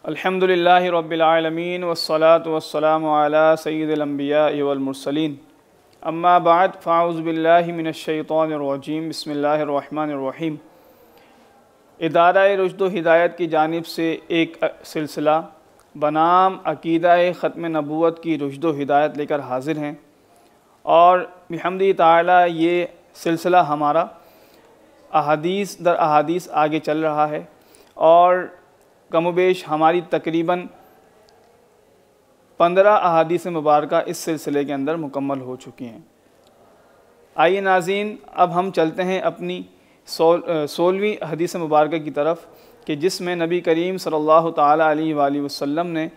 अल्हम्दुलिल्लाहि रब्बिल आलमीन वस्सलातु वस्सलामु अला सय्यिदिल अंबिया वल मुरसलीन अम्मा बाद फ़अऊज़ु बिल्लाहि मिनश शैतानिर रजीम बिस्मिल्लाहिर रहमानिर रहीम। इदारा-ए रुश्द व हिदायत की जानिब से एक सिलसिला बनाम अक़ीदा-ए ख़त्म नबूवत की रुश्द व हिदायत लेकर हाज़िर हैं और बिहम्दिही ताला ये सिलसिला हमारा अहादीस दर अहादीस आगे चल रहा है और कमोबेश हमारी तकरीबन 15 अहादीस मुबारका इस सिलसिले के अंदर मुकम्मल हो चुकी हैं। आइए नाज़रीन, अब हम चलते हैं अपनी 16वीं हदीस मुबारका की तरफ कि जिसमें नबी करीम सल्लल्लाहु ताला अलैहि वसल्लम ने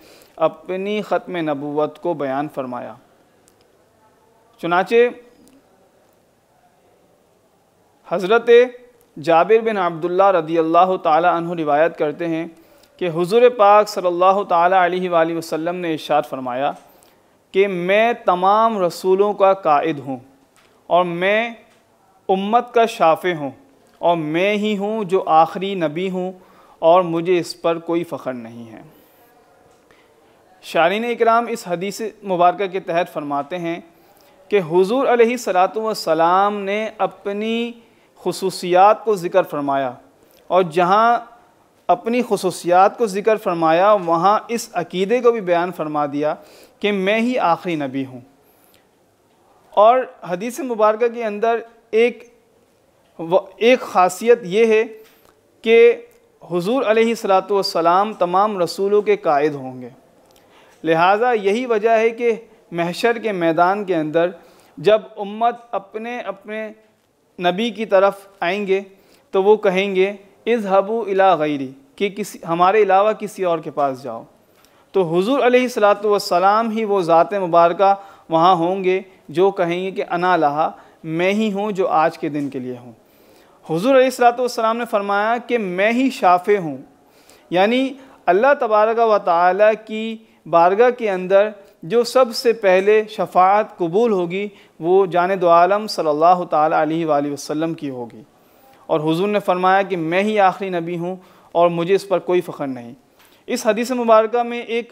अपनी ख़त्म नबूवत को बयान फरमाया। चुनाचे हज़रत जाबिर बिन अब्दुल्लाह रदियल्लाहु ताला अन्हु रिवायत करते हैं कि हुज़ूर पाक सल्लल्लाहु ताला अलैहि वसल्लम ने इरशाद फरमाया कि मैं तमाम रसूलों का कायद हूँ और मैं उम्मत का शाफ़े हूँ और मैं ही हूँ जो आखिरी नबी हूँ और मुझे इस पर कोई फ़ख्र नहीं है। शारीन इकराम इस हदीस मुबारक के तहत फरमाते हैं कि हुज़ूर अलैहिस्सलातु वस्सलाम ने अपनी खुसूसियात को ज़िक्र फरमाया और जहाँ अपनी खुसूसियात को ज़िक्र फरमाया वहाँ इस अक़ीदे को भी बयान फरमा दिया कि मैं ही आखिरी नबी हूँ। और हदीस मुबारक के अंदर एक ख़ासियत ये है कि हुज़ूर अलैहिस्सलातु वस्सलाम तमाम रसूलों के कायद होंगे। लिहाजा यही वजह है कि महशर के मैदान के अंदर जब उम्मत अपने अपने नबी की तरफ आएंगे तो वो कहेंगे इज़हबू इला गैरी कि किसी हमारे अलावा किसी और के पास जाओ। तो हुज़ूर अलैहिस्सलातु वस्सलाम ही वो ज़ात मुबारका वहाँ होंगे जो कहेंगे कि अना लहा, मैं ही हूँ जो आज के दिन के लिए हूँ। हुज़ूर अलैहिस्सलातु वस्सलाम ने फरमाया कि मैं ही शाफ़े हूँ, यानी अल्लाह तबारक व तआला की बारगाह के अंदर जो सबसे पहले शफ़ाअत कबूल होगी वो जाने दो आलम सल्लल्लाहु ताला अलैहि वसल्लम की होगी। और हुज़ूर ने फरमाया कि मैं ही आखिरी नबी हूँ और मुझे इस पर कोई फ़ख्र नहीं। इस हदीस मुबारक में एक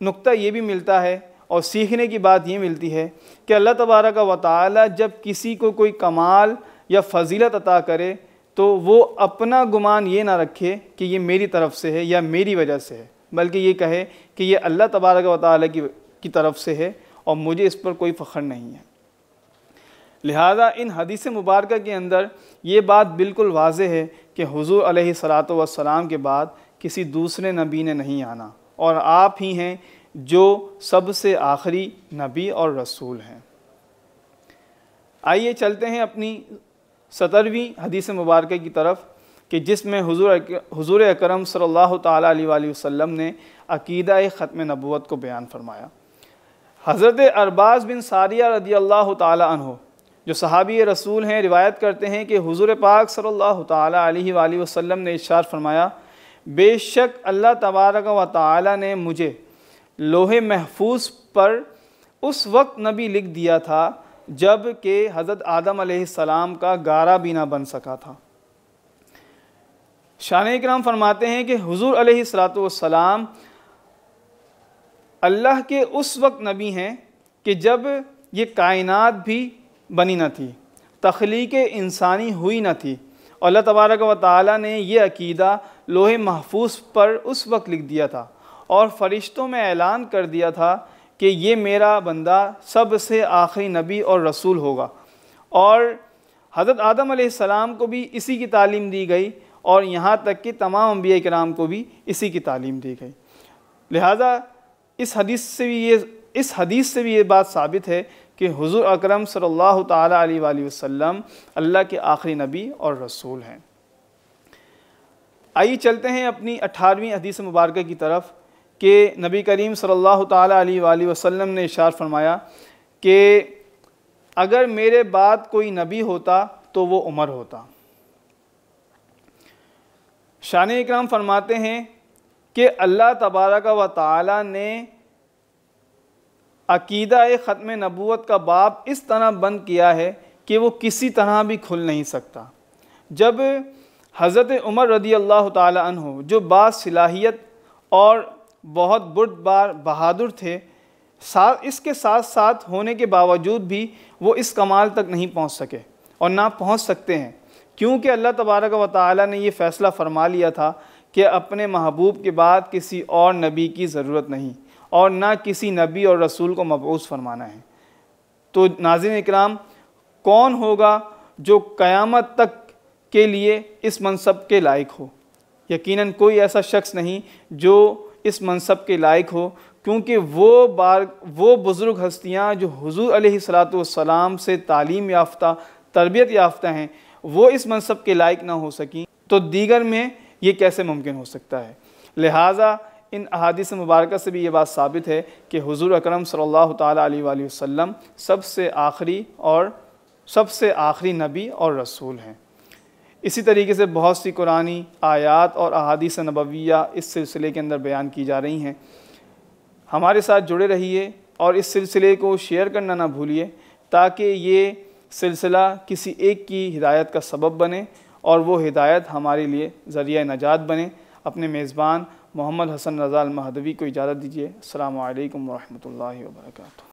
नुक्ता ये भी मिलता है और सीखने की बात ये मिलती है कि अल्लाह तबारक व तआला जब किसी को कोई कमाल या फ़जीलत अता करे तो वो अपना गुमान ये ना रखे कि ये मेरी तरफ़ से है या मेरी वजह से है, बल्कि ये कहे कि ये अल्लाह तबारक व तआला की तरफ से है और मुझे इस पर कोई फ़ख्र नहीं है। लिहाजा इन हदीस मुबारक के अंदर ये बात बिल्कुल वाज़ेह है कि हुज़ूर अलैहिस्सलातु वस्सलाम के बाद किसी दूसरे नबी ने नहीं आना और आप ही हैं जो सबसे आखिरी नबी और रसूल हैं। आइए चलते हैं अपनी 17वीं हदीस मुबारक की तरफ कि जिसमें हुज़ूर अकरम सल्लल्लाहु ताला अलैहि वसल्लम ने अक़ीदा-ए ख़त्म नबूवत को बयान फरमाया। हज़रत अरबाज़ बिन सारिया रदियल्लाहु ताला अन्हु जो सहाबी रसूल हैं रिवायत करते हैं कि हुज़ूर पाक सल्लल्लाहु ताला अलैहि वसल्लम ने इरशाद फरमाया, बेशक अल्लाह तबारक व तआला ने मुझे लोहे महफूज पर उस वक्त नबी लिख दिया था जब कि हज़रत आदम अलैहिस्सलाम का गारा भी ना बन सका था। शान इकराम फरमाते हैं कि हुज़ूर अलैहिस्सलातु वस्सलाम अल्लाह के उस वक्त नबी हैं कि जब ये कायनात भी बनी न थी, तख्लीक इंसानी हुई न थी और अल्लाह तबारक व तआला ने ये अक़ीदा लोहे महफूज पर उस वक्त लिख दिया था और फ़रिश्तों में ऐलान कर दिया था कि ये मेरा बंदा सबसे आखिरी नबी और रसूल होगा। और हज़रत आदम अलैहिस्सलाम को भी इसी की तालीम दी गई और यहाँ तक कि तमाम अंबिया किराम को भी इसी की तालीम दी गई। लिहाजा इस हदीस से भी ये बात साबित है कि हुज़ूर अकरम सल्लल्लाहु ताला अलैहि वसल्लम अल्लाह के आखिरी नबी और रसूल हैं। आइए चलते हैं अपनी 18वीं हदीस मुबारक की तरफ कि नबी करीम सल्लल्लाहु ताला अलैहि वसल्लम ने इरशाद फरमाया कि अगर मेरे बाद कोई नबी होता तो वो उमर होता। शान इकराम फरमाते हैं कि अल्लाह तबारक व तआला ने अक़ीदा-ए ख़त्म नबूवत का बाब इस तरह बंद किया है कि वो किसी तरह भी खुल नहीं सकता। जब हज़रत उमर रदी अल्लाह ताला अन्हु जो बासलाहियत और बहुत बुर्दबार बहादुर थे, इसके साथ साथ होने के बावजूद भी वो इस कमाल तक नहीं पहुंच सके और ना पहुंच सकते हैं, क्योंकि अल्लाह तबारक व तआला ने ये फ़ैसला फरमा लिया था कि अपने महबूब के बाद किसी और नबी की ज़रूरत नहीं और ना किसी नबी और रसूल को मबऊस फरमाना है। तो नाज़रीन इकराम, कौन होगा जो क़यामत तक के लिए इस मनसब के लायक हो? यकीनन कोई ऐसा शख्स नहीं जो इस मनसब के लायक हो, क्योंकि वो बुज़ुर्ग हस्तियाँ जो हुज़ूर अलैहिस्सलातु वस्सलाम से तालीम याफ्ता, तरबियत याफ्ता हैं, वो इस मनसब के लायक ना हो सकी, तो दीगर में ये कैसे मुमकिन हो सकता है? लिहाजा इन अहादीस मुबारक से भी ये बात साबित है कि हुज़ूर अकरम सल्लल्लाहु ताला अलैहि वसल्लम सबसे आखिरी नबी और रसूल हैं। इसी तरीके से बहुत सी कुरानी आयात और अहादीस नबविया इस सिलसिले के अंदर बयान की जा रही हैं। हमारे साथ जुड़े रहिए और इस सिलसिले को शेयर करना ना भूलिए, ताकि ये सिलसिला किसी एक की हिदायत का सबब बने और वो हिदायत हमारे लिए ज़रिया नजात बने। अपने मेज़बान मोहम्मद हसन रज़ा अल महदवी को इजाज़त दीजिए। अस्सलामु अलैकुम व रहमतुल्लाहि व बरकातुहू।